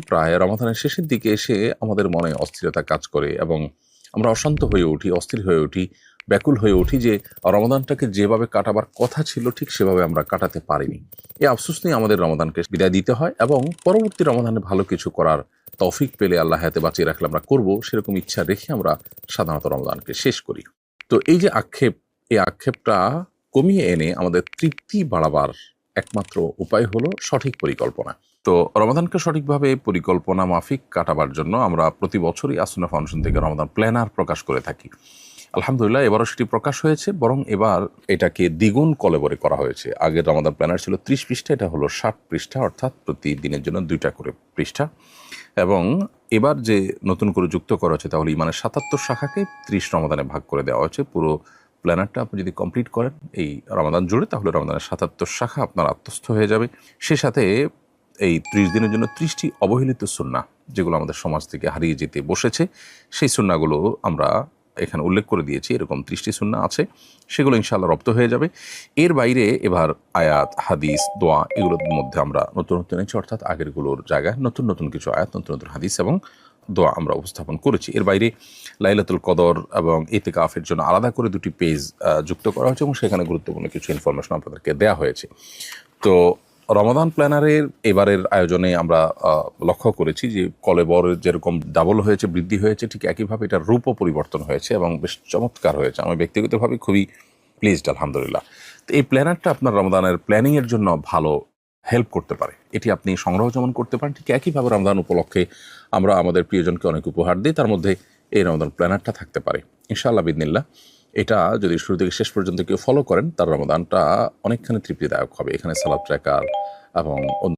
প্রায় রমাদানের শেষের দিকে এসে আমাদের মনে অস্থিরতা কাজ করে এবং আমরা অশান্ত হয়ে উঠি, অস্থির হয়ে উঠি, ব্যাকুল হয়ে উঠি যে রমাদানটাকে যেভাবে কাটাবার কথা ছিল ঠিক সেভাবে আমরা কাটাতে পারিনি। এই আফসোস নিয়ে আমাদের রমাদানকে বিদায় দিতে হয় এবং পরবর্তী রমাদানে ভালো কিছু করার তৌফিক পেলে আল্লাহ হায়াতে বাঁচিয়ে রাখলে আমরা করব, সেরকম ইচ্ছা রেখে আমরা সাধারণত রমাদানকে শেষ করি। তো এই যে আক্ষেপ, এই আক্ষেপটা কমিয়ে এনে আমাদের তৃপ্তি বাড়াবার একমাত্র উপায় হলো সঠিক পরিকল্পনা। তো রমাদানকে সঠিকভাবে পরিকল্পনা মাফিক কাটাবার জন্য আমরা প্রতি বছরই আসুন্নাহ ফাউন্ডেশন থেকে রমাদান প্ল্যানার প্রকাশ করে থাকি। আলহামদুলিল্লাহ, এবারও সেটি প্রকাশ হয়েছে, বরং এবার এটাকে দ্বিগুণ কলেবরে করা হয়েছে। আগের রমাদান প্ল্যানার ছিল 30 পৃষ্ঠা, এটা হলো 60 পৃষ্ঠা, অর্থাৎ প্রতিদিনের জন্য 2টা করে পৃষ্ঠা। এবং এবার যে নতুন করে যুক্ত করা হচ্ছে তা হলো ইমানের 77 শাখাকে 30 রমাদানে ভাগ করে দেওয়া হয়েছে। পুরো প্ল্যানারটা আপনি যদি কমপ্লিট করেন এই রমাদান জুড়ে, তাহলে রমাদানের 77 শাখা আপনার আত্মস্থ হয়ে যাবে। সে সাথে এই 30 দিনের জন্য 30টি অবহেলিত সুন্নাহ, যেগুলো আমাদের সমাজ থেকে হারিয়ে যেতে বসেছে, সেই সুন্নাহগুলো আমরা এখানে উল্লেখ করে দিয়েছি। এরকম 30টি সুন্নাহ আছে, সেগুলো ইনশাআল্লাহ রপ্ত হয়ে যাবে। এর বাইরে এবার আয়াত, হাদিস, দোয়া এগুলোর মধ্যে আমরা নতুন এনেছি, অর্থাৎ আগেরগুলোর জায়গায় নতুন নতুন কিছু আয়াত, নতুন নতুন হাদিস এবং দোয়া আমরা উপস্থাপন করেছি। এর বাইরে লাইলাতুল কদর এবং ইতিকাফের জন্য আলাদা করে 2টি পেজ যুক্ত করা হয়েছে এবং সেখানে গুরুত্বপূর্ণ কিছু ইনফরমেশন আপনাদেরকে দেওয়া হয়েছে। তো রমাদান প্ল্যানারের এবারের আয়োজনে আমরা লক্ষ্য করেছি যে কলেবরের যেরকম ডাবল হয়েছে, বৃদ্ধি হয়েছে, ঠিক একইভাবে এটার রূপও পরিবর্তন হয়েছে এবং বেশ চমৎকার হয়েছে। আমি ব্যক্তিগতভাবে খুবই প্লিজড, আলহামদুলিল্লাহ। তো এই প্ল্যানারটা আপনার রমাদানের প্ল্যানিংয়ের জন্য ভালো হেল্প করতে পারে। এটি আপনি সংগ্রহ যেমন করতে পারেন, ঠিক একইভাবে রমাদান উপলক্ষে আমরা আমাদের প্রিয়জনকে অনেক উপহার দিই, তার মধ্যে এই রমাদান প্ল্যানারটা থাকতে পারে ইনশাআল্লাহ বিদিনিল্লাহ। এটা যদি শুরু থেকে শেষ পর্যন্ত কেউ ফলো করেন, তার রমাদানটা অনেকখানি তৃপ্তিদায়ক হবে। এখানে সালাত ট্র্যাকার এবং